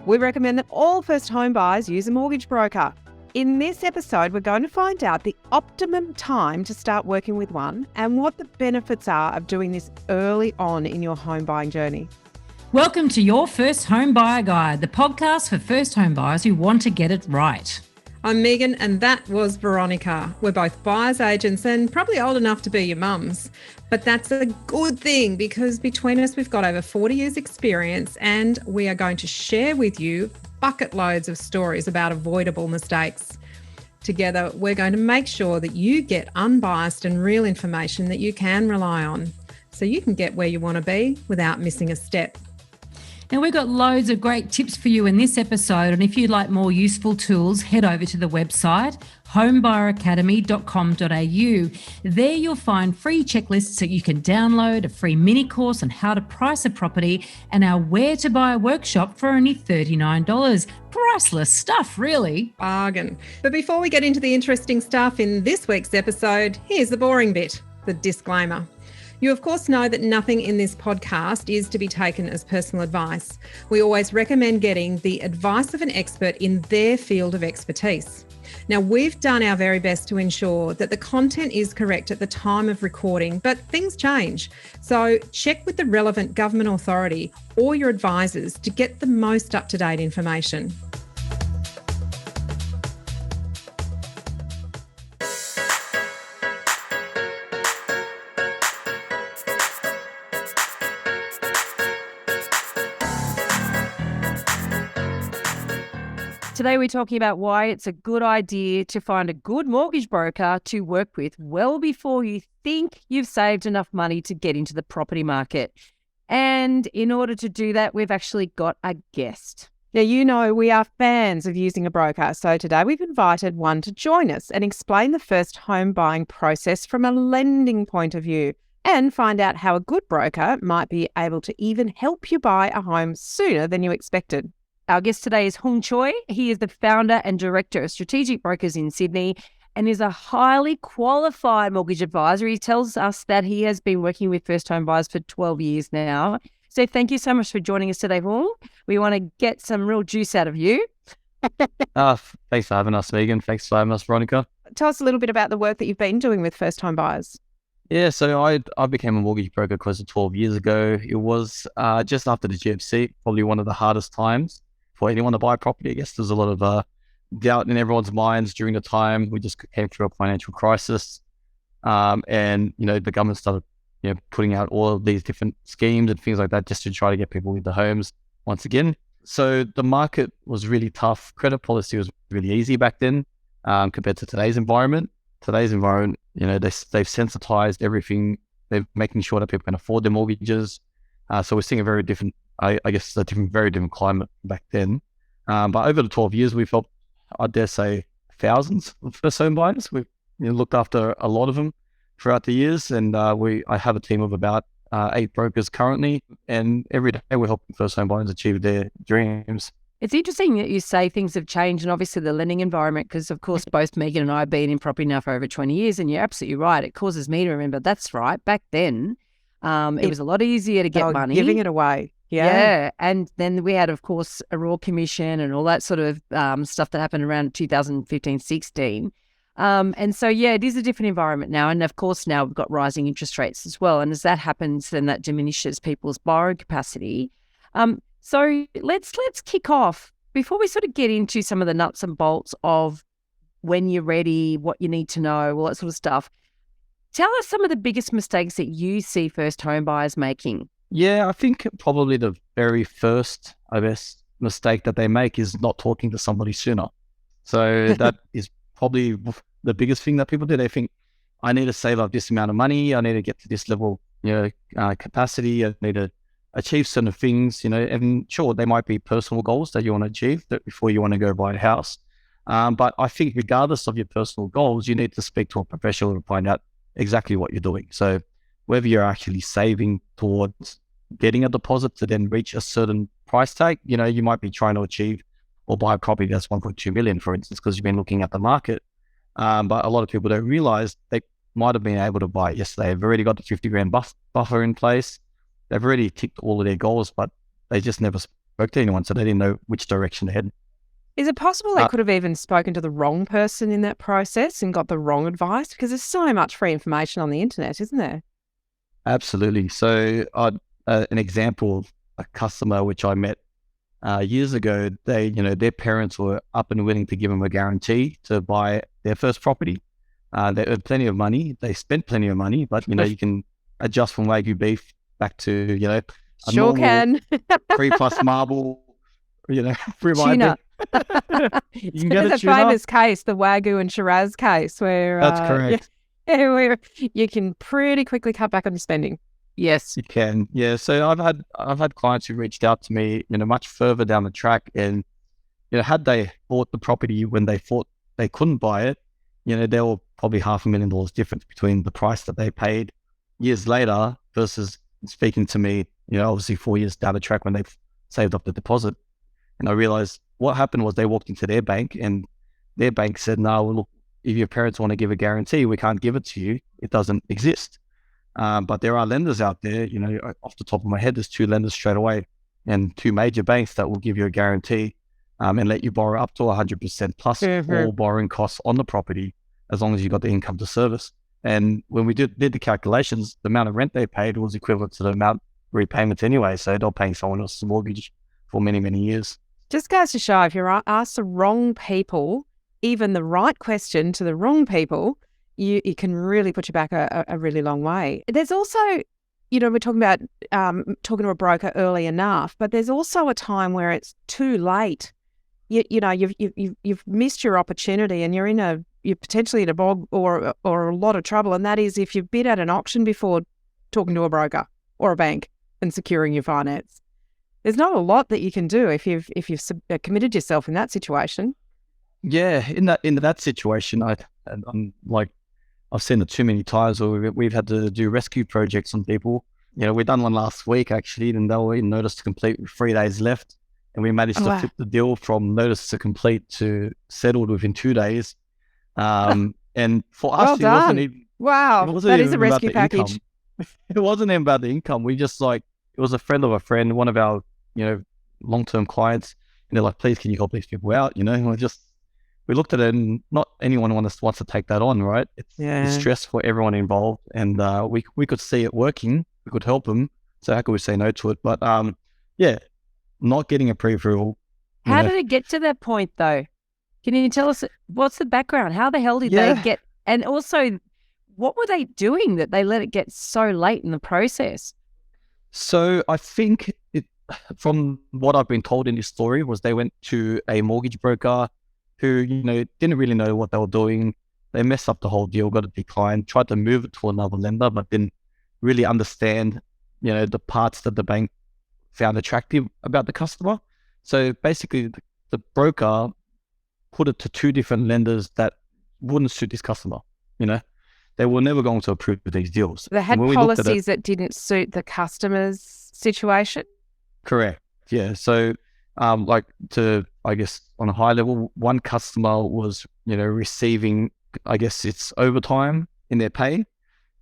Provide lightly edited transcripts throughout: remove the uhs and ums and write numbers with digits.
We recommend that all first home buyers use a mortgage broker. In this episode, we're going to find out the optimum time to start working with one and what the benefits are of doing this early on in your home buying journey. Welcome to Your First Home Buyer Guide, the podcast for first home buyers who want to get it right. I'm Megan and that was Veronica. We're both buyer's agents and probably old enough to be your mums. But that's a good thing because between us, we've got over 40 years experience and we are going to share with you bucket loads of stories about avoidable mistakes. Together, we're going to make sure that you get unbiased and real information that you can rely on so you can get where you want to be without missing a step. Now, we've got loads of great tips for you in this episode, and if you'd like more useful tools, head over to the website homebuyeracademy.com.au. There you'll find free checklists that you can download, a free mini course on how to price a property, and our Where to Buy workshop for only $39. Priceless stuff, really. Bargain. But before we get into the interesting stuff in this week's episode, here's the boring bit, the disclaimer. You, of course, know that nothing in this podcast is to be taken as personal advice. We always recommend getting the advice of an expert in their field of expertise. Now, we've done our very best to ensure that the content is correct at the time of recording, but things change. So check with the relevant government authority or your advisors to get the most up-to-date information. Today, we're talking about why it's a good idea to find a good mortgage broker to work with well before you think you've saved enough money to get into the property market. And in order to do that, we've actually got a guest. Now, you know, we are fans of using a broker. So today we've invited one to join us and explain the first home buying process from a lending point of view and find out how a good broker might be able to even help you buy a home sooner than you expected. Our guest today is Hung Chuy. He is the founder and director of Strategic Brokers in Sydney and is a highly qualified mortgage advisor. He tells us that he has been working with first home buyers for 12 years now. So thank you so much for joining us today, Hung. We want to get some real juice out of you. Thanks for having us, Megan. Thanks for having us, Veronica. Tell us a little bit about the work that you've been doing with first home buyers. Yeah, so I became a mortgage broker close to 12 years ago. It was just after the GFC, probably one of the hardest times for anyone to buy a property. I guess there's a lot of doubt in everyone's minds during the time. We just came through a financial crisis, and the government started putting out all of these different schemes and things like that just to try to get people into homes once again. So the market was really tough. Credit policy was really easy back then compared to today's environment. Today's environment, they've sensitized everything. They're making sure that people can afford their mortgages. So we're seeing a very different, very different climate back then. But over the 12 years, we've helped, I dare say, thousands of first home buyers. We've looked after a lot of them throughout the years. And I have a team of about 8 brokers currently. And every day we're helping first home buyers achieve their dreams. It's interesting that you say things have changed and obviously the lending environment, because of course both Megan and I have been in property now for over 20 years and you're absolutely right. It causes me to remember, that's right, back then it was a lot easier to get money. Giving it away. Yeah. And then we had, of course, a Royal Commission and all that sort of stuff that happened around 2015-16. And so, it is a different environment now. And of course, now we've got rising interest rates as well. And as that happens, then that diminishes people's borrowing capacity. So let's kick off before we sort of get into some of the nuts and bolts of when you're ready, what you need to know, all that sort of stuff. Tell us some of the biggest mistakes that you see first home buyers making. Yeah, I think probably the very first, mistake that they make is not talking to somebody sooner. So that is probably the biggest thing that people do. They think, I need to save up this amount of money. I need to get to this level, capacity. I need to achieve certain things, and sure, they might be personal goals that you want to achieve before you want to go buy a house. But I think regardless of your personal goals, you need to speak to a professional to find out exactly what you're doing. So whether you're actually saving towards getting a deposit to then reach a certain price tag, you might be trying to achieve or buy a property that's 1.2 million, for instance, because you've been looking at the market. But a lot of people don't realize they might have been able to buy it yesterday. They've already got the 50 grand buffer in place. They've already ticked all of their goals, but they just never spoke to anyone, so they didn't know which direction to head. Is it possible they could have even spoken to the wrong person in that process and got the wrong advice? Because there's so much free information on the internet, isn't there? Absolutely. So an example of a customer which I met years ago, their parents were up and willing to give them a guarantee to buy their first property. They earned plenty of money. They spent plenty of money, but, you can adjust from Wagyu beef back to, a Sure normal can. 3+ marble, Tuna. You can get There's a a tuna. famous case, the Wagyu and Shiraz case, where That's correct. where you can pretty quickly cut back on your spending. Yes. You can, yeah. So I've had clients who reached out to me, much further down the track, and had they bought the property when they thought they couldn't buy it, there were probably $500,000 difference between the price that they paid years later versus speaking to me, obviously 4 years down the track when they've saved up the deposit. And I realized what happened was they walked into their bank and their bank said, no, well, look, if your parents want to give a guarantee, we can't give it to you. It doesn't exist. But there are lenders out there, off the top of my head, there's 2 lenders straight away and 2 major banks that will give you a guarantee and let you borrow up to 100% plus all borrowing costs on the property, as long as you got the income to service. And when we did the calculations, the amount of rent they paid was equivalent to the amount repayments anyway. So they're paying someone else's mortgage for many, many years. Just goes to show, if you're asked the wrong people, even the right question to the wrong people, it can really put you back a really long way. There's also, we're talking about talking to a broker early enough, but there's also a time where it's too late. You've missed your opportunity, and you're potentially in a bog or a lot of trouble. And that is if you've bid at an auction before talking to a broker or a bank and securing your finance. There's not a lot that you can do if you've committed yourself in that situation. Yeah, in that situation, I'm like, I've seen it too many times where we've had to do rescue projects on people. We've done one last week actually, and they were in notice to complete with 3 days left, and we managed to flip the deal from notice to complete to settled within 2 days. And for us, it wasn't even, that is a rescue package. It wasn't even about the income. We just it was a friend of a friend, one of our long-term clients, and they're like, please, can you help these people out? And we looked at it, and not anyone wants to take that on, right? It's stress for everyone involved, and we could see it working. We could help them. So how could we say no to it? But not getting a pre-approval. How did it get to that point, though? Can you tell us what's the background? How the hell did they get? And also, what were they doing that they let it get so late in the process? So I think from what I've been told in this story was they went to a mortgage broker who, didn't really know what they were doing. They messed up the whole deal, got a decline, tried to move it to another lender, but didn't really understand, the parts that the bank found attractive about the customer. So basically the broker put it to 2 different lenders that wouldn't suit this customer. They were never going to approve these deals. They had policies that didn't suit the customer's situation? Correct. Yeah. So I guess on a high level, one customer was, receiving, I guess it's overtime in their pay.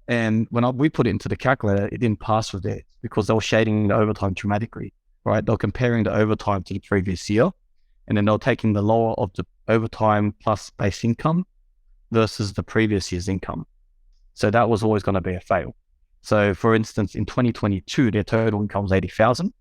And when we put it into the calculator, it didn't pass with theirs because they were shading the overtime dramatically, right? They were comparing the overtime to the previous year, and then they were taking the lower of the overtime plus base income versus the previous year's income. So that was always going to be a fail. So for instance, in 2022, their total income was 80,000.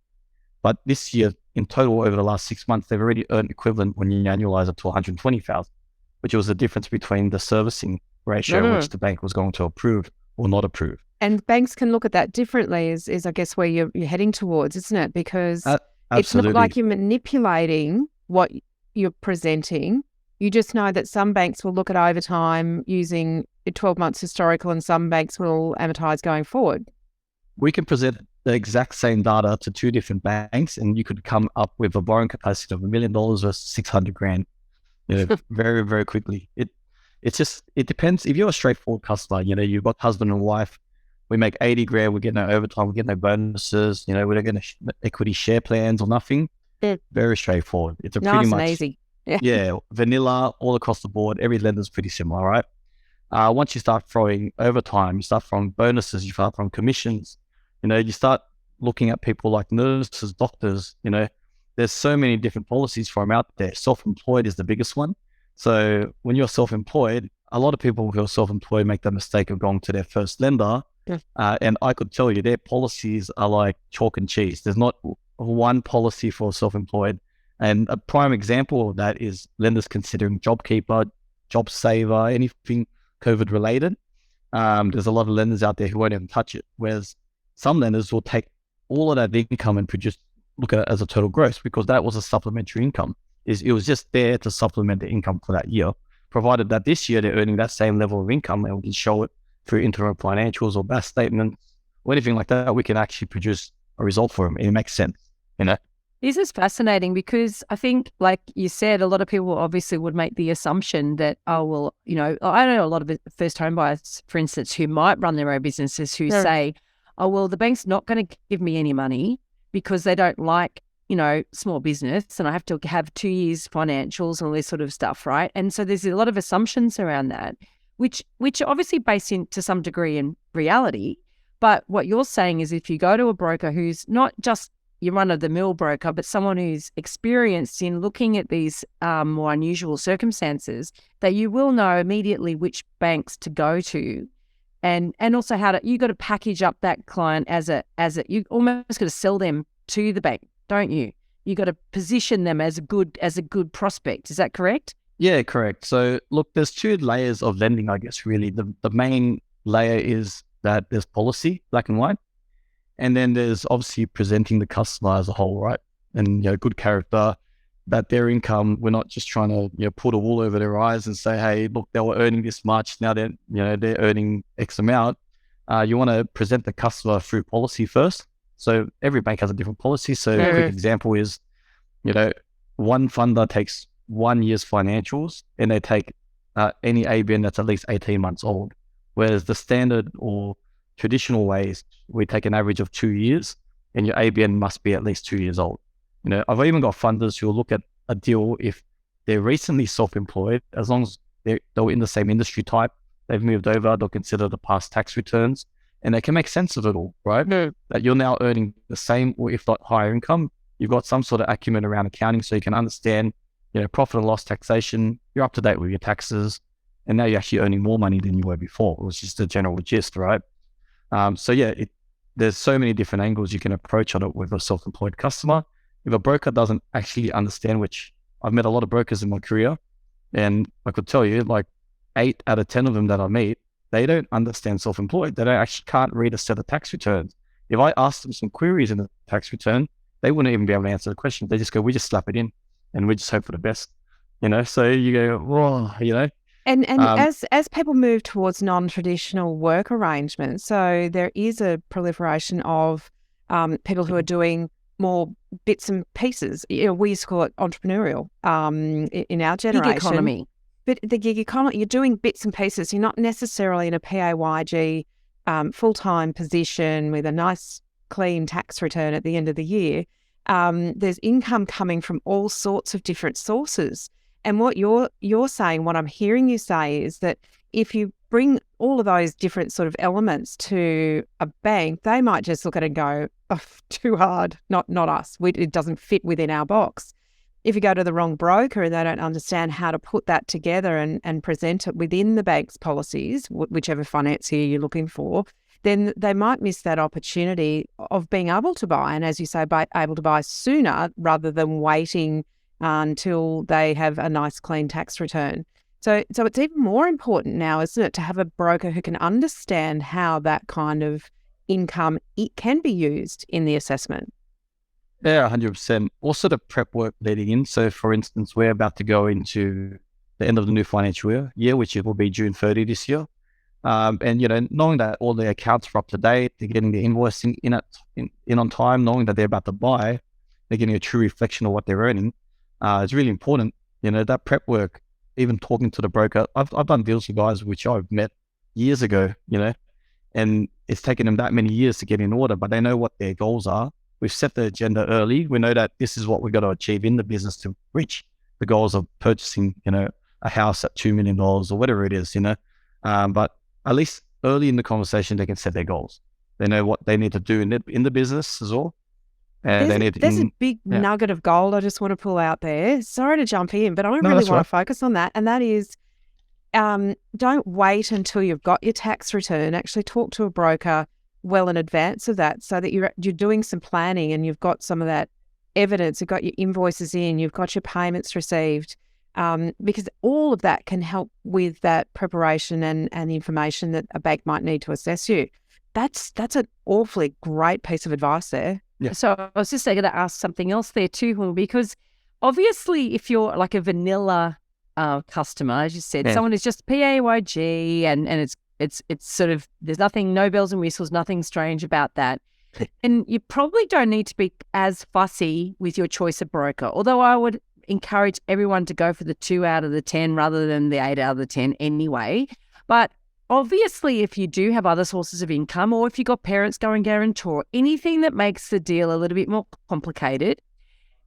But this year, in total, over the last 6 months, they've already earned equivalent when you annualize it to 120,000, which was the difference between the servicing ratio, which the bank was going to approve or not approve. And banks can look at that differently, is I guess where you're heading towards, isn't it? Because it's not like you're manipulating what you're presenting. You just know that some banks will look at overtime using 12 months historical, and some banks will amortize going forward. We can present the exact same data to 2 different banks, and you could come up with a borrowing capacity of $1 million versus 600 grand, very, very quickly. It depends. If you're a straightforward customer, you've got husband and wife, we make 80 grand, we get no overtime, we get no bonuses, we don't get equity share plans or nothing. Very straightforward. It's nice pretty much and easy. Vanilla all across the board. Every lender's pretty similar, right? Once you start throwing overtime, you start throwing bonuses, you start throwing commissions, you start looking at people like nurses, doctors, there's so many different policies for them out there. Self-employed is the biggest one. So when you're self-employed, a lot of people who are self-employed make the mistake of going to their first lender. Yeah. And I could tell you their policies are like chalk and cheese. There's not one policy for self-employed. And a prime example of that is lenders considering JobKeeper, JobSaver, anything COVID related. There's a lot of lenders out there who won't even touch it. Whereas some lenders will take all of that income and look at it as a total gross, because that was a supplementary income. It was just there to supplement the income for that year, provided that this year they're earning that same level of income, and we can show it through interim financials or BAS statements or anything like that. We can actually produce a result for them. It makes sense, you know. This is fascinating because I think, like you said, a lot of people obviously would make the assumption that, oh, well, you know, I know a lot of first home buyers, for instance, who might run their own businesses who say, oh, well, the bank's not going to give me any money because they don't like, you know, small business, and I have to have 2 years financials and all this sort of stuff, right? And so there's a lot of assumptions around that, which are obviously based in to some degree in reality. But what you're saying is if you go to a broker who's not just your run-of-the-mill broker, but someone who's experienced in looking at these more unusual circumstances, that you will know immediately which banks to go to, and also how to, you got to package up that client as you almost got to sell them to the bank, don't you? You got to position them as a good prospect. Is that correct? Yeah, correct. So look, there's 2 layers of lending, I guess, really. The main layer is that there's policy, black and white. And then there's obviously presenting the customer as a whole, right? And, you know, good character, that their income, we're not just trying to, you know, put a wool over their eyes and say, hey, look, they were earning this much, now they're earning X amount. You want to present the customer through policy first. So every bank has a different policy. So a quick example is, you know, one funder takes 1 year's financials and they take any ABN that's at least 18 months old. Whereas the standard or traditional ways, we take an average of 2 years and your ABN must be at least 2 years old. You know, I've even got funders who will look at a deal if they're recently self-employed, as long as they're in the same industry type, they've moved over, they'll consider the past tax returns and they can make sense of it all, right? That you're now earning the same or if not higher income. You've got some sort of acumen around accounting so you can understand, you know, profit and loss taxation, you're up to date with your taxes, and now you're actually earning more money than you were before. It was just a general gist, right? So yeah, there's so many different angles you can approach on it with a self-employed customer. If a broker doesn't actually understand, which I've met a lot of brokers in my career, and I could tell you like 8 out of 10 of them that I meet, they don't understand self-employed. They can't read a set of tax returns. If I ask them some queries in the tax return, they wouldn't even be able to answer the question. They just go, we just slap it in and we just hope for the best, you know? So you go, whoa, you know? And as people move towards non-traditional work arrangements, so there is a proliferation of people who are doing more bits and pieces. You know, we used to call it entrepreneurial in our generation. Gig economy. But the gig economy, you're doing bits and pieces. You're not necessarily in a PAYG full-time position with a nice clean tax return at the end of the year. There's income coming from all sorts of different sources. And what you're saying, what I'm hearing you say is that if you bring all of those different sort of elements to a bank, they might just look at it and go, oh, too hard, not us. It doesn't fit within our box. If you go to the wrong broker and they don't understand how to put that together and present it within the bank's policies, whichever financier you're looking for, then they might miss that opportunity of being able to buy. And as you say, able to buy sooner rather than waiting until they have a nice clean tax return. So it's even more important now, isn't it, to have a broker who can understand how that kind of income it can be used in the assessment. Yeah, 100%. Also the prep work leading in. So for instance, we're about to go into the end of the new financial year, which it will be June 30 this year. And, you know, knowing that all the accounts are up to date, they're getting the invoicing in on time, knowing that they're about to buy, they're getting a true reflection of what they're earning. It's really important, you know, that prep work, even talking to the broker. I've done deals with guys which I've met years ago, you know, and it's taken them that many years to get in order, but they know what their goals are. We've set the agenda early. We know that this is what we've got to achieve in the business to reach the goals of purchasing, you know, a house at $2 million or whatever it is, you know. But at least early in the conversation, they can set their goals. They know what they need to do in the business as well. And then there's a big nugget of gold I just want to pull out there. Sorry to jump in, but I really want to focus on that. And that is, don't wait until you've got your tax return. Actually talk to a broker well in advance of that, so that you're doing some planning and you've got some of that evidence. You've got your invoices in, you've got your payments received, because all of that can help with that preparation and information that a bank might need to assess you. That's an awfully great piece of advice there. Yeah. So I was just going to ask something else there too, Hung, because obviously if you're like a vanilla customer, as you said, someone is just PAYG and it's sort of, there's nothing, no bells and whistles, nothing strange about that. And you probably don't need to be as fussy with your choice of broker, although I would encourage everyone to go for the 2 out of the 10 rather than the 8 out of the 10 anyway. But obviously, if you do have other sources of income, or if you've got parents going guarantor, anything that makes the deal a little bit more complicated,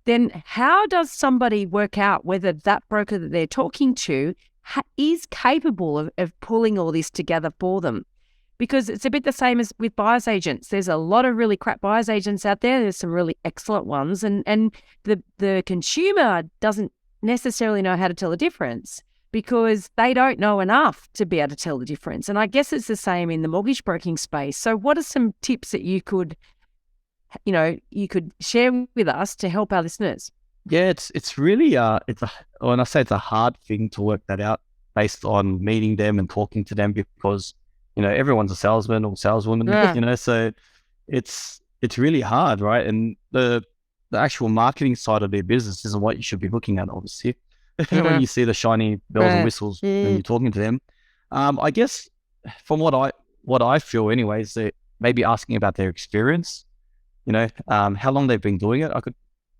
then how does somebody work out whether that broker that they're talking to is capable of pulling all this together for them? Because it's a bit the same as with buyer's agents. There's a lot of really crap buyer's agents out there. There's some really excellent ones. And the consumer doesn't necessarily know how to tell the difference, because they don't know enough to be able to tell the difference. And I guess it's the same in the mortgage broking space. So what are some tips that you could share with us to help our listeners? Yeah, it's really when I say it's a hard thing to work that out based on meeting them and talking to them, because everyone's a salesman or saleswoman, so it's really hard, right? And the actual marketing side of their business isn't what you should be looking at, obviously. When you see the shiny bells and whistles when you're talking to them. I guess from what I feel anyways, they maybe asking about their experience, how long they've been doing it. I could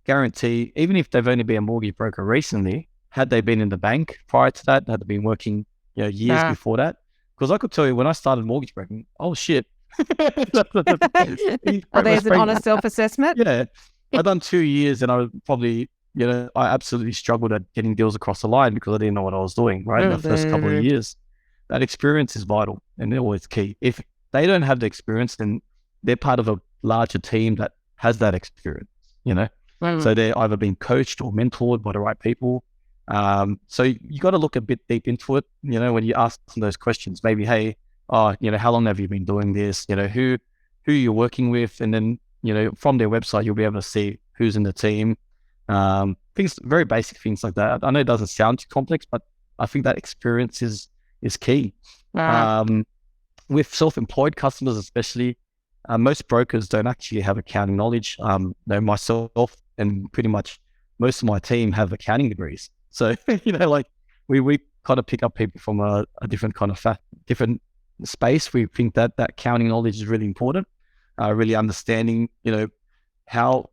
guarantee, even if they've only been a mortgage broker recently, had they been in the bank prior to that, had they been working years before that? Because I could tell you when I started mortgage broking, oh shit. There's an honest self-assessment. Yeah. I've done 2 years and I was probably, I absolutely struggled at getting deals across the line because I didn't know what I was doing, right? In the first couple of years. That experience is vital and they're always key. If they don't have the experience, then they're part of a larger team that has that experience, So they're either being coached or mentored by the right people. So you got to look a bit deep into it, when you ask them those questions, maybe, hey, how long have you been doing this? Who you're working with, and then, from their website, you'll be able to see who's in the team. Things, very basic things like that. I know it doesn't sound too complex, but I think that experience is key. With self-employed customers, especially, most brokers don't actually have accounting knowledge. Myself and pretty much most of my team have accounting degrees. So, we kind of pick up people from a different kind of different space. We think that accounting knowledge is really important. Really understanding, how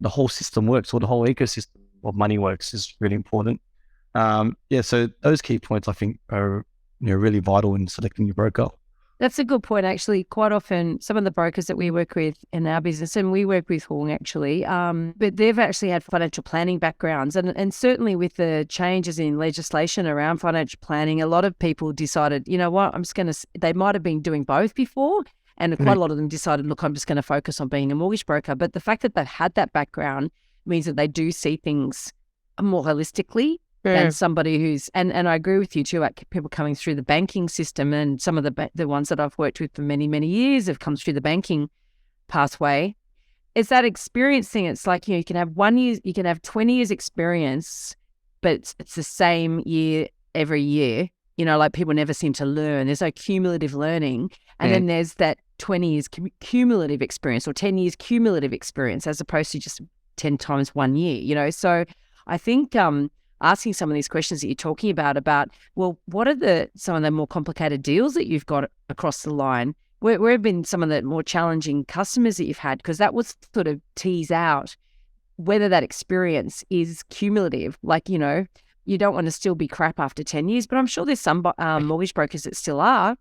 the whole system works, or the whole ecosystem of money works, is really important. So those key points I think are really vital in selecting your broker. That's a good point, actually. Quite often, some of the brokers that we work with in our business, and we work with Hung actually, but they've actually had financial planning backgrounds. And certainly with the changes in legislation around financial planning, a lot of people decided, you know what, they might have been doing both before. And quite a lot of them decided, look, I'm just going to focus on being a mortgage broker. But the fact that they've had that background means that they do see things more holistically than somebody who's, and I agree with you too, like people coming through the banking system, and some of the ones that I've worked with for many, many years have come through the banking pathway. It's that experience thing. It's like, you can have 20 years experience, but it's the same year every year. Like people never seem to learn. There's no cumulative learning. And then there's that 20 years cumulative experience, or 10 years cumulative experience, as opposed to just 10 times 1 year, So I think asking some of these questions that you're talking about, well, what are some of the more complicated deals that you've got across the line? Where have been some of the more challenging customers that you've had? Because that would sort of tease out whether that experience is cumulative. Like, you don't want to still be crap after 10 years, but I'm sure there's some mortgage brokers that still are,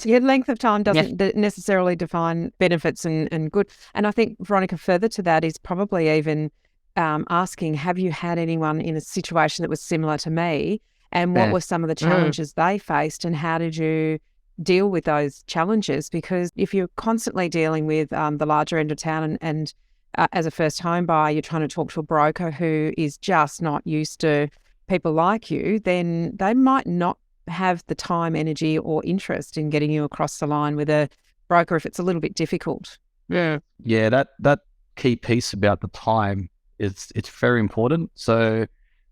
Yeah, length of time doesn't necessarily define benefits and good. And I think, Veronica, further to that is probably even asking, have you had anyone in a situation that was similar to me, and what were some of the challenges they faced, and how did you deal with those challenges? Because if you're constantly dealing with the larger end of town and as a first home buyer, you're trying to talk to a broker who is just not used to people like you, then they might not have the time, energy, or interest in getting you across the line with a broker if it's a little bit difficult. Yeah, that key piece about the time it's very important. So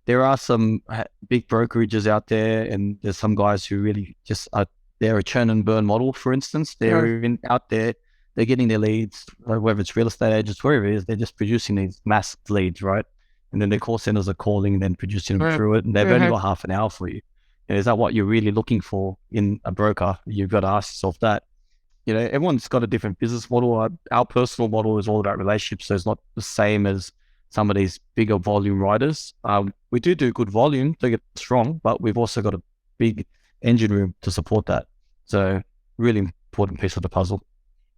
there are some big brokerages out there, and there's some guys who really just are. They're a churn and burn model, for instance. They're out there, they're getting their leads, whether it's real estate agents, wherever it is, they're just producing these mass leads, right? And then their call centers are calling and then producing them through it, and they've only got half an hour for you. And is that what you're really looking for in a broker? You've got to ask yourself that. Everyone's got a different business model. Our personal model is all about relationships, so it's not the same as some of these bigger volume writers. We do good volume, don't get us wrong, but we've also got a big engine room to support that. So really important piece of the puzzle.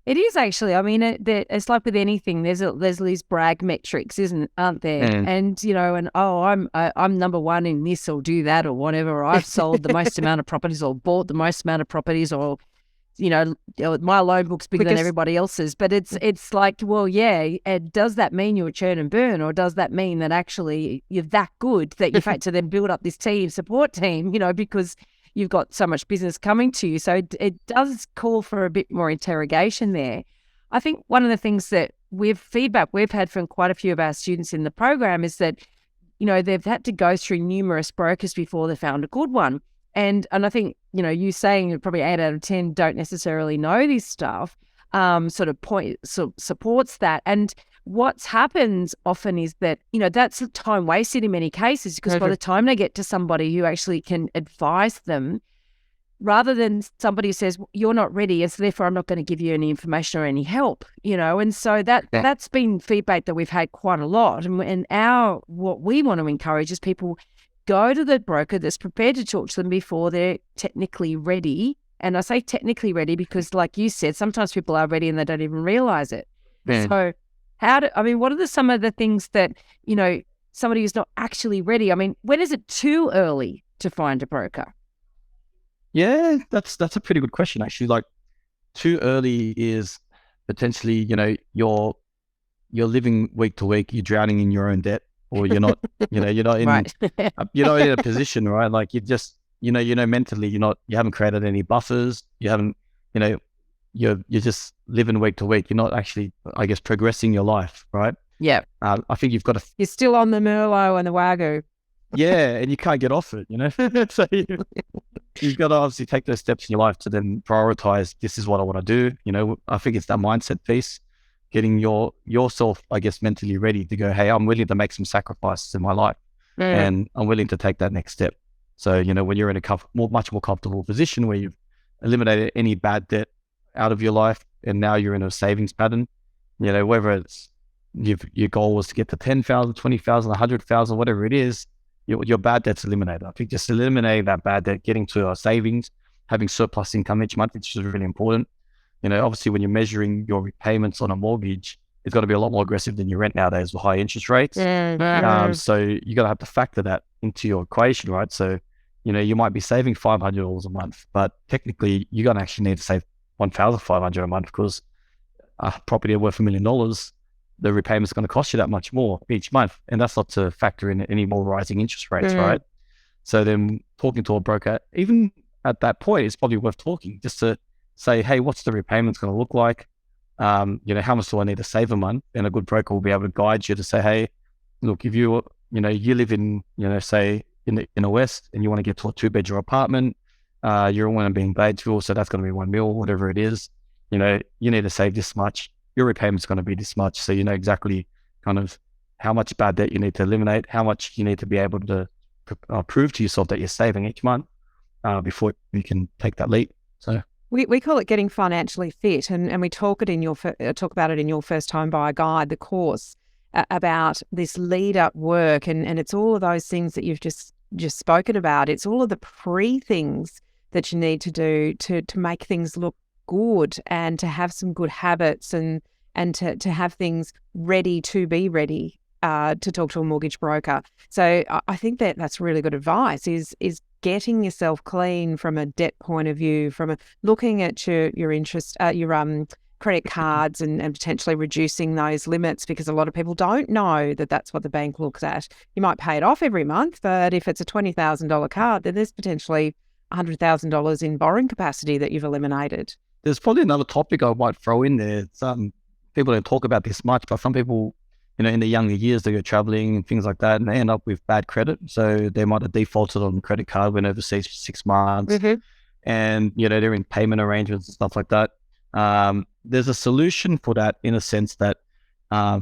It is actually. I mean, it's like with anything. There's these brag metrics, aren't there? And I'm number one in this or do that or whatever. Or I've sold the most amount of properties or bought the most amount of properties or my loan book's bigger than everybody else's. But it's like, well, yeah. And does that mean you're a churn and burn, or does that mean that actually you're that good that you've had to then build up this support team? Because you've got so much business coming to you. So it does call for a bit more interrogation there. I think one of the things that feedback we've had from quite a few of our students in the program is that, they've had to go through numerous brokers before they found a good one. And I think, you saying that probably 8 out of 10 don't necessarily know this stuff, supports that. And what's happens often is that, that's time wasted in many cases, because by the time they get to somebody who actually can advise them, rather than somebody who says, you're not ready, and so therefore I'm not going to give you any information or any help, and so that's been feedback that we've had quite a lot. And what we want to encourage is people go to the broker that's prepared to talk to them before they're technically ready. And I say technically ready because, like you said, sometimes people are ready and they don't even realize it. So what are some of the things that, somebody who's not actually ready? I mean, when is it too early to find a broker? Yeah, that's a pretty good question, actually. Like, too early is potentially, you're living week to week, you're drowning in your own debt, or you're not, you're not in, you're not in a position, right? Like you just, mentally, you haven't created any buffers. You haven't, you're just living week to week. You're not actually, I guess, progressing your life, right? Yeah. I think you've got to. You're still on the Merlot and the Wagyu. Yeah, and you can't get off it, So you've got to obviously take those steps in your life to then prioritize. This is what I want to do. I think it's that mindset piece, getting yourself, I guess, mentally ready to go, hey, I'm willing to make some sacrifices in my life, and I'm willing to take that next step. So, when you're in a much more comfortable position where you've eliminated any bad debt out of your life, and now you're in a savings pattern, whether it's your goal was to get to 10,000, 20,000, 100,000, whatever it is, your bad debt's eliminated. I think just eliminating that bad debt, getting to our savings, having surplus income each month, which is really important. Obviously when you're measuring your repayments on a mortgage, it's got to be a lot more aggressive than your rent nowadays with high interest rates. So you got to have to factor that into your equation, right? So, you might be saving $500 a month, but technically you're going to actually need to save $1,500 a month, because a property worth $1 million, the repayment's going to cost you that much more each month. And that's not to factor in any more rising interest rates, right? So then talking to a broker, even at that point, it's probably worth talking just to say, hey, what's the repayments going to look like? How much do I need to save a month? And a good broker will be able to guide you to say, hey, look, if you live in, say in the West, and you want to get to a 2-bedroom apartment, you're one being Gladesville, so that's going to be $1 million, whatever it is. You need to save this much. Your repayment's going to be this much. So you know exactly kind of how much bad debt you need to eliminate, how much you need to be able to prove to yourself that you're saving each month before you can take that leap. So we call it getting financially fit, and we talk about it in your first home buyer guide, the course, about this lead up work, and it's all of those things that you've just spoken about. It's all of the pre things that you need to do to make things look good, and to have some good habits, and to have things ready to be ready to talk to a mortgage broker. So I think that's really good advice, is getting yourself clean from a debt point of view, from looking at your interest, your credit cards and potentially reducing those limits, because a lot of people don't know that that's what the bank looks at. You might pay it off every month, but if it's a $20,000 card, then there's potentially $100,000 in borrowing capacity that you've eliminated. There's probably another topic I might throw in there. People don't talk about this much, but some people, in the younger years, they go traveling and things like that, and they end up with bad credit. So they might have defaulted on the credit card, went overseas for 6 months, and, they're in payment arrangements and stuff like that. There's a solution for that, in a sense that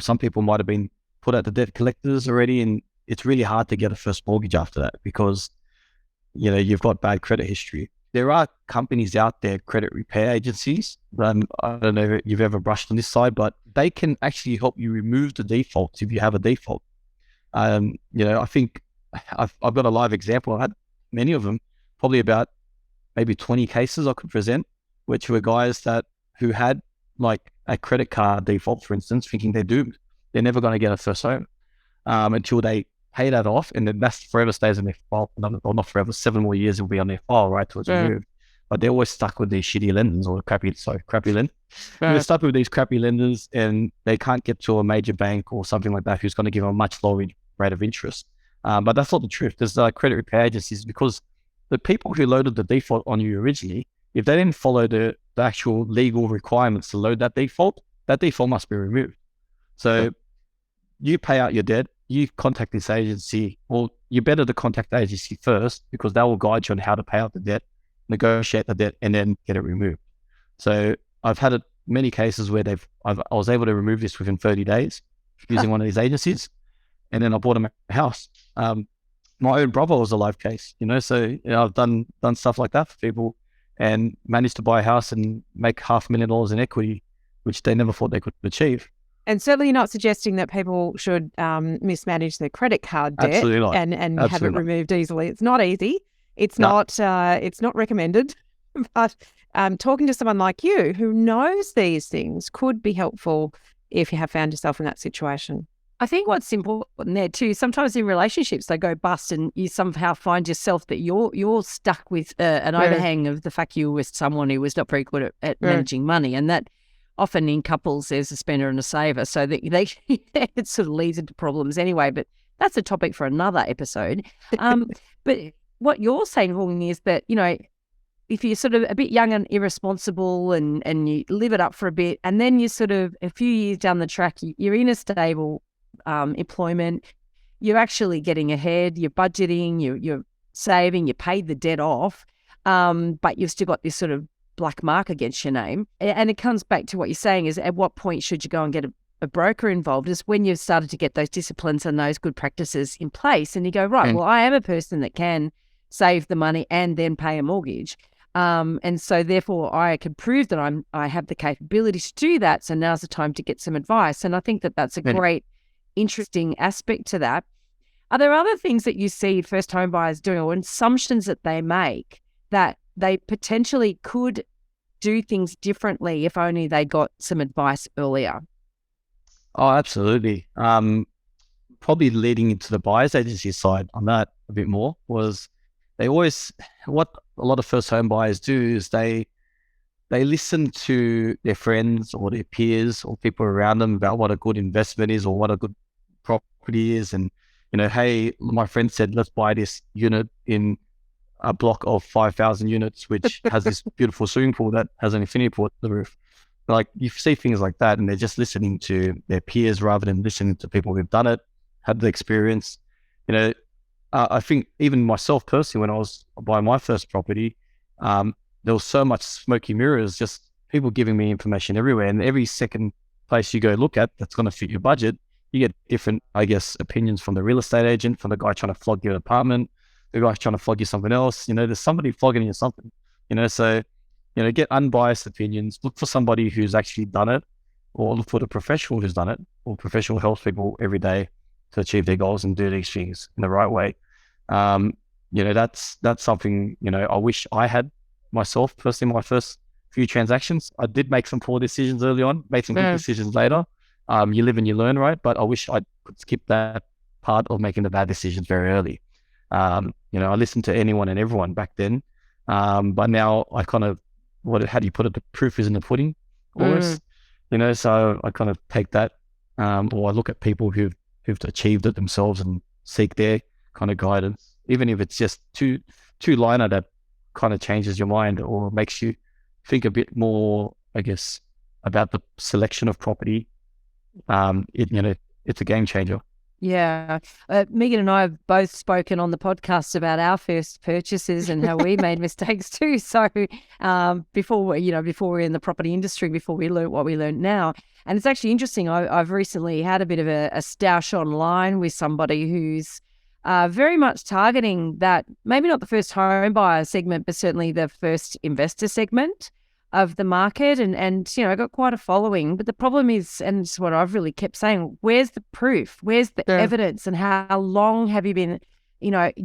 some people might have been put at the debt collectors already, and it's really hard to get a first mortgage after that because, you've got bad credit history. There are companies out there, credit repair agencies. I don't know if you've ever brushed on this side, but they can actually help you remove the defaults if you have a default. I think I've got a live example. I had many of them, probably about maybe 20 cases I could present, which were guys who had like a credit card default, for instance, thinking they're doomed. They're never going to get a first home until they pay that off, and then that's forever stays on their file. Or not forever, 7 more years will be on their file, right, till it's removed. But they're always stuck with these shitty lenders or crappy lenders. They're stuck with these crappy lenders, and they can't get to a major bank or something like that who's going to give them a much lower rate of interest. But that's not the truth. There's credit repair agencies, because the people who loaded the default on you originally, if they didn't follow the actual legal requirements to load that default must be removed. So you pay out your debt, you contact this agency, or you better to contact the agency first, because they will guide you on how to pay out the debt, negotiate the debt, and then get it removed. So I've had many cases where I was able to remove this within 30 days using one of these agencies, and then I bought them a house. My own brother was a live case, so I've done stuff like that for people and managed to buy a house and make $500,000 in equity, which they never thought they could achieve. And certainly not suggesting that people should mismanage their credit card debt and have it removed easily. It's not easy. It's not recommended. But talking to someone like you who knows these things could be helpful if you have found yourself in that situation. I think what's important there too, sometimes in relationships they go bust and you somehow find yourself that you're stuck with an overhang of the fact you were with someone who was not very good at managing money, and that often in couples there's a spender and a saver, so that it sort of leads into problems anyway. But that's a topic for another episode. But what you're saying, Hung, is that if you're sort of a bit young and irresponsible and you live it up for a bit, and then you sort of a few years down the track you're in a stable employment, you're actually getting ahead, you're budgeting, you're saving, you paid the debt off, but you've still got this sort of black mark against your name. And it comes back to what you're saying is, at what point should you go and get a broker involved? Is when you've started to get those disciplines and those good practices in place, and you go, right, well, I am a person that can save the money and then pay a mortgage. And so therefore I can prove that I have the capability to do that. So now's the time to get some advice. And I think that that's a great, interesting aspect to that. Are there other things that you see first home buyers doing, or assumptions that they make that they potentially could do things differently if only they got some advice earlier? Oh, absolutely. Probably leading into the buyer's agency side on that a bit more was what a lot of first home buyers do is they listen to their friends or their peers or people around them about what a good investment is or what a good property is. And, hey, my friend said, let's buy this unit in a block of 5,000 units, which has this beautiful swimming pool that has an infinity pool at the roof. Like, you see things like that, and they're just listening to their peers rather than listening to people who've done it, had the experience. I think even myself personally, when I was buying my first property, there was so much smoky mirrors, just people giving me information everywhere. And every second place you go look at that's going to fit your budget, you get different, opinions from the real estate agent, from the guy trying to flog you an apartment, the guy trying to flog you something else. There's somebody flogging you something, so, get unbiased opinions, look for somebody who's actually done it, or look for the professional who's done it, or professional helps people every day to achieve their goals and do these things in the right way. That's something, I wish I had myself personally. My first few transactions, I did make some poor decisions early on, made some good decisions later. You live and you learn, right? But I wish I could skip that part of making the bad decisions very early. I listened to anyone and everyone back then. But now I kind of, how do you put it? The proof is in the pudding almost. So I kind of take that, or I look at people who've achieved it themselves and seek their kind of guidance, even if it's just two-liner that kind of changes your mind or makes you think a bit more, I guess, about the selection of property. It's a game changer. Yeah. Megan and I have both spoken on the podcast about our first purchases and how we made mistakes too. So before we're in the property industry, before we learned what we learned now. And it's actually interesting. I've recently had a bit of a stoush online with somebody who's very much targeting that, maybe not the first home buyer segment, but certainly the first investor segment of the market, and got quite a following. But the problem is, and it's what I've really kept saying, where's the proof? Where's the evidence? And how long have you been,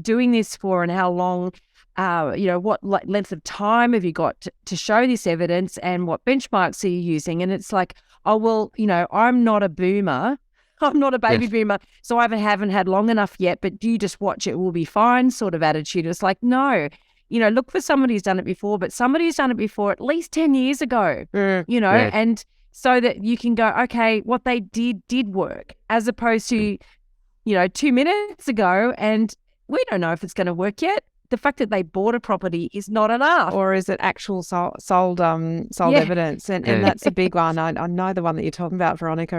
doing this for? And how long, what length of time have you got to show this evidence? And what benchmarks are you using? And it's like, oh, well, I'm not a boomer. I'm not a baby boomer, so I haven't had long enough yet, but do you just watch it will be fine sort of attitude. It's like, no. Look for somebody who's done it before, but somebody who's done it before at least 10 years ago, and so that you can go, okay, what they did work, as opposed to, 2 minutes ago, and we don't know if it's going to work yet. The fact that they bought a property is not enough. Or is it actual sold evidence? And that's a big one. I know the one that you're talking about, Veronica,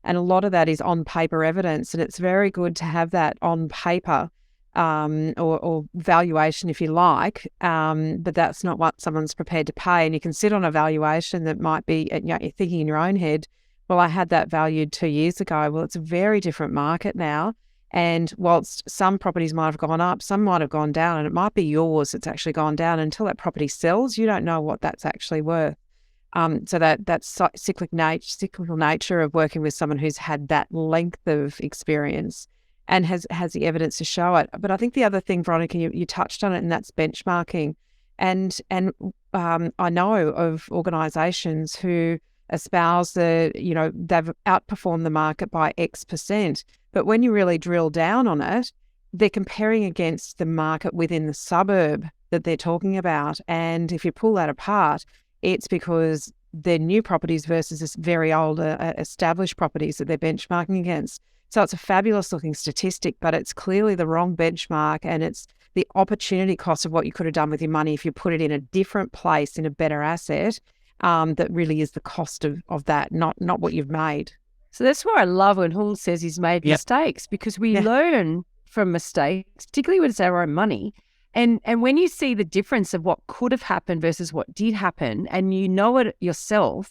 and a lot of that is on paper evidence, and it's very good to have that on paper. Or valuation, if you like, but that's not what someone's prepared to pay. And you can sit on a valuation that might be, you're thinking in your own head, well, I had that valued 2 years ago. Well, it's a very different market now. And whilst some properties might have gone up, some might have gone down, and it might be yours that's actually gone down. Until that property sells, you don't know what that's actually worth. So that's cyclical nature of working with someone who's had that length of experience and has the evidence to show it. But I think the other thing, Veronica, you touched on it, and that's benchmarking. And I know of organisations who espouse they've outperformed the market by X%. But when you really drill down on it, they're comparing against the market within the suburb that they're talking about. And if you pull that apart, it's because they're new properties versus this very old established properties that they're benchmarking against. So it's a fabulous looking statistic, but it's clearly the wrong benchmark, and it's the opportunity cost of what you could have done with your money if you put it in a different place, in a better asset, that really is the cost of that, not what you've made. So that's why I love when Hung says he's made mistakes, because we learn from mistakes, particularly when it's our own money. And when you see the difference of what could have happened versus what did happen, and you know it yourself,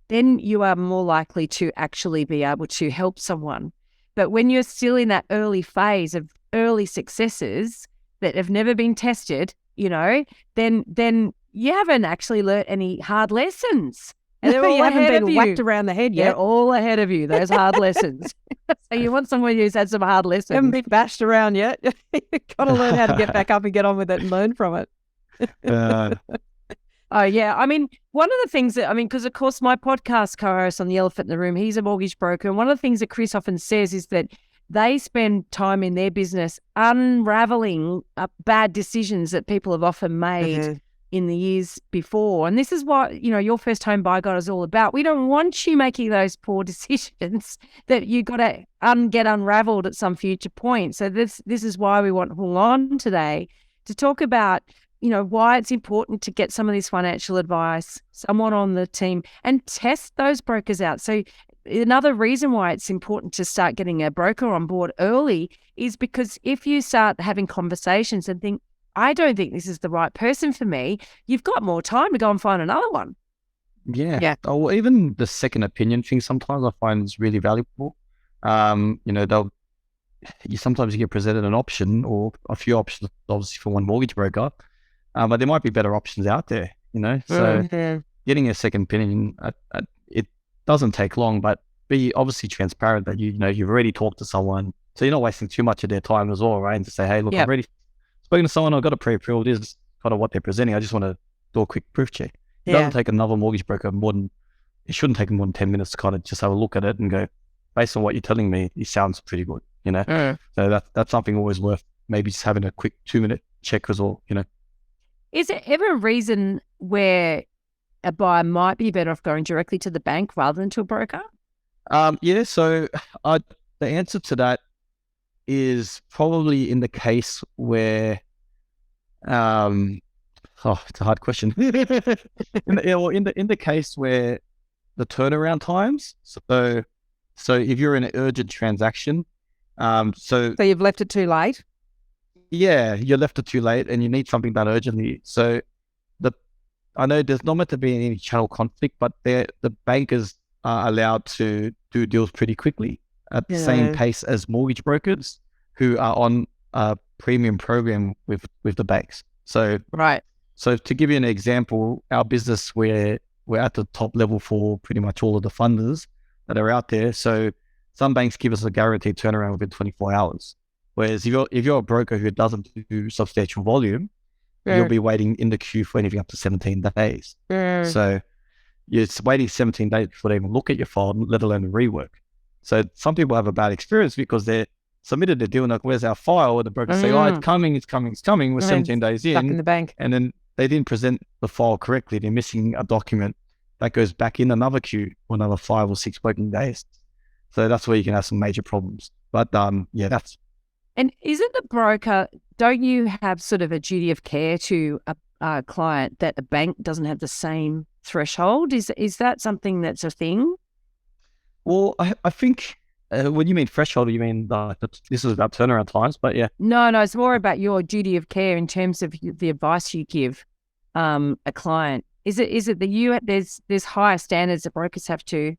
then you are more likely to actually be able to help someone. But when you're still in that early phase of early successes that have never been tested, then you haven't actually learnt any hard lessons. And they're all you haven't ahead been of whacked you. around the head yet. They're all ahead of you, those hard lessons. So you want someone who's had some hard lessons. You haven't been bashed around yet. You've got to learn how to get back up and get on with it and learn from it. Oh, yeah. I mean, one of the things because of course my podcast co-host on The Elephant in the Room, he's a mortgage broker. And one of the things that Chris often says is that they spend time in their business unraveling bad decisions that people have often made in the years before. And this is what, your first home buy guide is all about. We don't want you making those poor decisions that you got to get unraveled at some future point. So this is why we want Hung on today to talk about why it's important to get some of this financial advice, someone on the team, and test those brokers out. So another reason why it's important to start getting a broker on board early is because if you start having conversations and think, I don't think this is the right person for me, you've got more time to go and find another one. Yeah. Or even the second opinion thing sometimes I find is really valuable. Sometimes you get presented an option or a few options, obviously, for one mortgage broker. But there might be better options out there, So getting a second opinion, it doesn't take long, but be obviously transparent that you've already talked to someone, so you're not wasting too much of their time as well, right? And to say, hey, look, I've already spoken to someone, I've got a pre-approved, this is kind of what they're presenting. I just want to do a quick proof check. It doesn't take another mortgage broker it shouldn't take more than 10 minutes to kind of just have a look at it and go, based on what you're telling me, it sounds pretty good, So that's something always worth maybe just having a quick 2-minute check as well, Is there ever a reason where a buyer might be better off going directly to the bank rather than to a broker? Yeah, so the answer to that is probably in the case where, it's a hard question. in the case where the turnaround times. So if you're in an urgent transaction, So you've left it too late? yeah, you're left it too late and you need something done urgently. So I know there's not meant to be any channel conflict, but the bankers are allowed to do deals pretty quickly at the same pace as mortgage brokers who are on a premium program with the banks. So Right. So to give you an example, our business, we're at the top level for pretty much all of the funders that are out there. So some banks give us a guaranteed turnaround within 24 hours. Whereas if you're a broker who doesn't do substantial volume, you'll be waiting in the queue for anything up to 17 days. So you're waiting 17 days before they even look at your file, let alone the rework. So some people have a bad experience because they submitted the deal and like, where's our file? And the broker say, oh, it's coming. We're 17 days Stuck in the bank. And then they didn't present the file correctly. They're missing a document that goes back in another queue for another 5 or 6 working days. So that's where you can have some major problems. But yeah, that's. And isn't the broker, don't you have sort of a duty of care to a client that a bank doesn't have the same threshold? Is that something that's a thing? Well, I think when you mean threshold, you mean this is about turnaround times, but yeah. No, it's more about your duty of care in terms of the advice you give a client. Is it that there's higher standards that brokers have to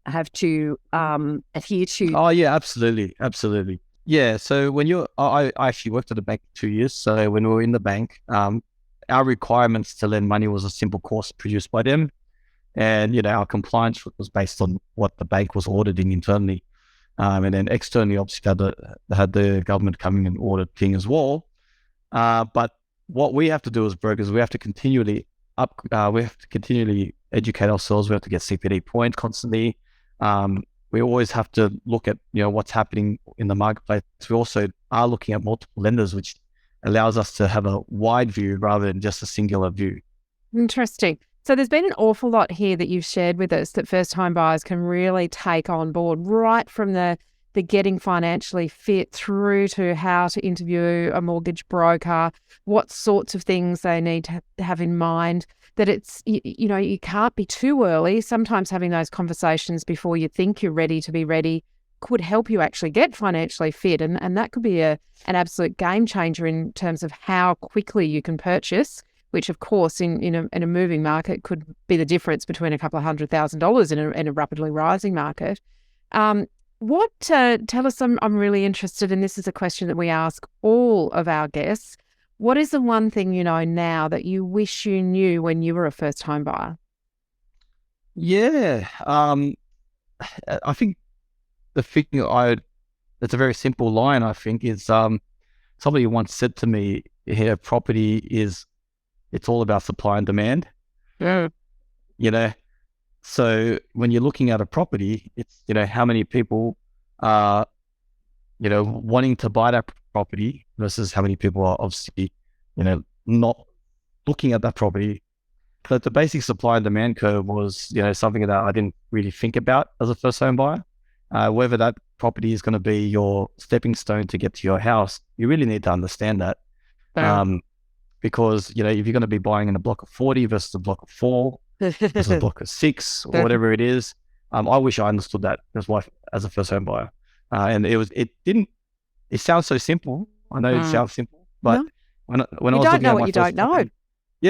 adhere to? Oh yeah, absolutely. Yeah. So when I actually worked at a bank for 2 years. So when we were in the bank, our requirements to lend money was a simple course produced by them. And, our compliance was based on what the bank was auditing internally. And then externally, obviously, they had the government coming and auditing as well. But what we have to do as brokers, we have to continually educate ourselves. We have to get CPD points constantly. We always have to look at, what's happening in the marketplace. We also are looking at multiple lenders, which allows us to have a wide view rather than just a singular view. Interesting. So there's been an awful lot here that you've shared with us that first home buyers can really take on board, right from the getting financially fit through to how to interview a mortgage broker, what sorts of things they need to have in mind, that it's, you can't be too early. Sometimes having those conversations before you think you're ready to be ready could help you actually get financially fit. And that could be an absolute game changer in terms of how quickly you can purchase, which of course in a moving market could be the difference between a couple of $100,000 in a rapidly rising market. Tell us, I'm really interested, and this is a question that we ask all of our guests. What is the one thing you know now that you wish you knew when you were a first home buyer? Yeah. I think the thing it's a very simple line, I think, is somebody once said to me, here, property it's all about supply and demand. Yeah. So when you're looking at a property, it's, how many people are, wanting to buy that property versus how many people are obviously, not looking at that property. But the basic supply and demand curve was, something that I didn't really think about as a first home buyer. Whether that property is going to be your stepping stone to get to your house, you really need to understand that. Because, if you're going to be buying in a block of 40 versus a block of 4 versus a block of 6 or whatever it is, I wish I understood that as a first home buyer. And it sounds so simple. I know it sounds simple, but when I was looking at my first property,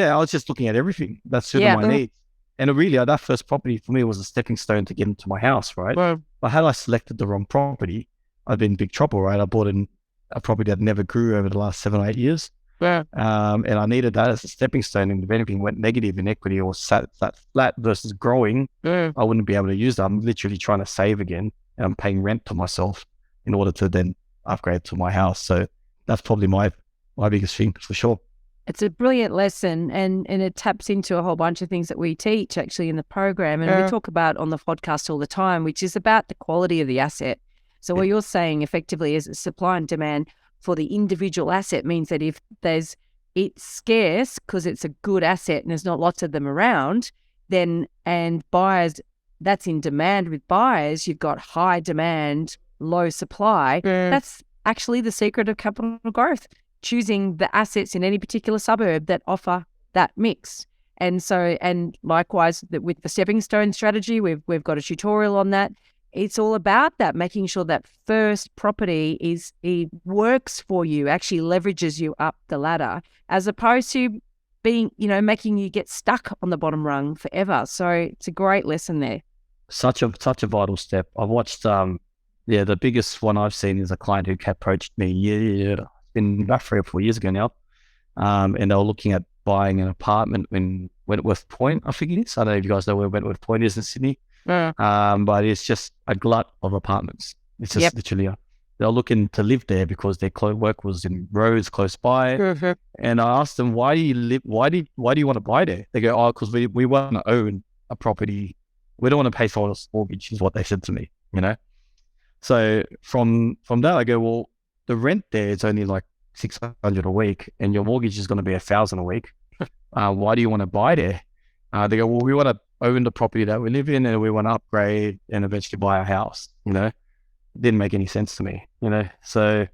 I was just looking at everything that suited my needs. And really, that first property for me was a stepping stone to get into my house, right? But had I selected the wrong property, I'd been in big trouble, right? I bought in a property that never grew over the last 7 or 8 years. And I needed that as a stepping stone. And if anything went negative in equity or sat flat versus growing, I wouldn't be able to use that. I'm literally trying to save again, and I'm paying rent to myself in order to then upgrade to my house. So that's probably my biggest thing for sure. It's a brilliant lesson, and it taps into a whole bunch of things that we teach actually in the program, and we talk about on the podcast all the time, which is about the quality of the asset. So what you're saying effectively is supply and demand for the individual asset means that if it's scarce because it's a good asset and there's not lots of them around, then and buyers, that's in demand with buyers, you've got high demand, low supply. That's actually the secret of capital growth, choosing the assets in any particular suburb that offer that mix. And so, and likewise with the stepping stone strategy, we've got a tutorial on that. It's all about that, making sure that first property it works for you, actually leverages you up the ladder, as opposed to being, making you get stuck on the bottom rung forever. So it's a great lesson there. Such a vital step. I've watched, the biggest one I've seen is a client who approached me, it's been about 3 or 4 years ago now. And they were looking at buying an apartment in Wentworth Point, I think it is. I don't know if you guys know where Wentworth Point is in Sydney. But it's just a glut of apartments. It's just literally, they're looking to live there because their work was in roads close by. And I asked them, why do you want to buy there? They go, because we want to own a property. We don't want to pay for a mortgage, is what they said to me, So from that, I go, well, the rent there is only like $600 a week and your mortgage is going to be $1,000 a week. Why do you want to buy there? They go, well, we want to own the property that we live in and we want to upgrade and eventually buy a house. Didn't make any sense to me, So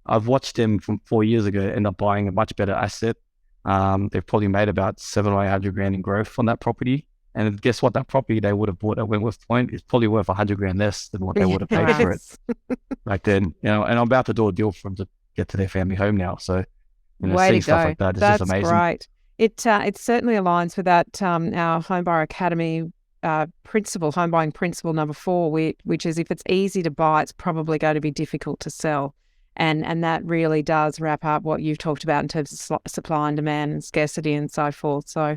I've watched them from 4 years ago end up buying a much better asset. They've probably made about $700,000 or $800,000 in growth on that property. And guess what? That property they would have bought at Wentworth Point is probably worth $100,000 less than what they would have paid for it back then. And I'm about to do a deal for them to get to their family home now. So, seeing stuff like that is just amazing. That's great. It certainly aligns with that our Homebuyer Academy principle, home buying principle number 4, which is if it's easy to buy, it's probably going to be difficult to sell. And that really does wrap up what you've talked about in terms of supply and demand and scarcity and so forth. So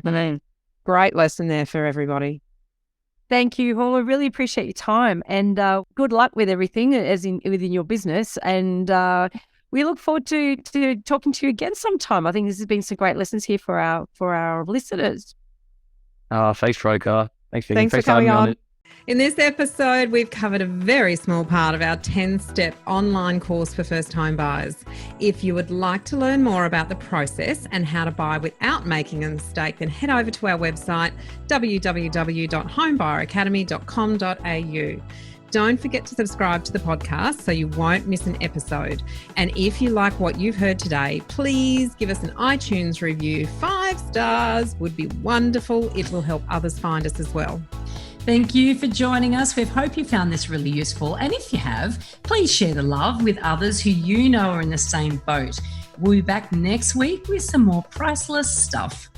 great lesson there for everybody. Thank you, Hall. I really appreciate your time and good luck with everything within your business. And we look forward to talking to you again sometime. I think this has been some great lessons here for our listeners. Thanks, Roka. Thanks for coming on. In this episode, we've covered a very small part of our 10-step online course for first-time buyers. If you would like to learn more about the process and how to buy without making a mistake, then head over to our website, www.homebuyeracademy.com.au. Don't forget to subscribe to the podcast so you won't miss an episode. And if you like what you've heard today, please give us an iTunes review. 5 stars would be wonderful. It will help others find us as well. Thank you for joining us. We hope you found this really useful. And if you have, please share the love with others who you know are in the same boat. We'll be back next week with some more priceless stuff.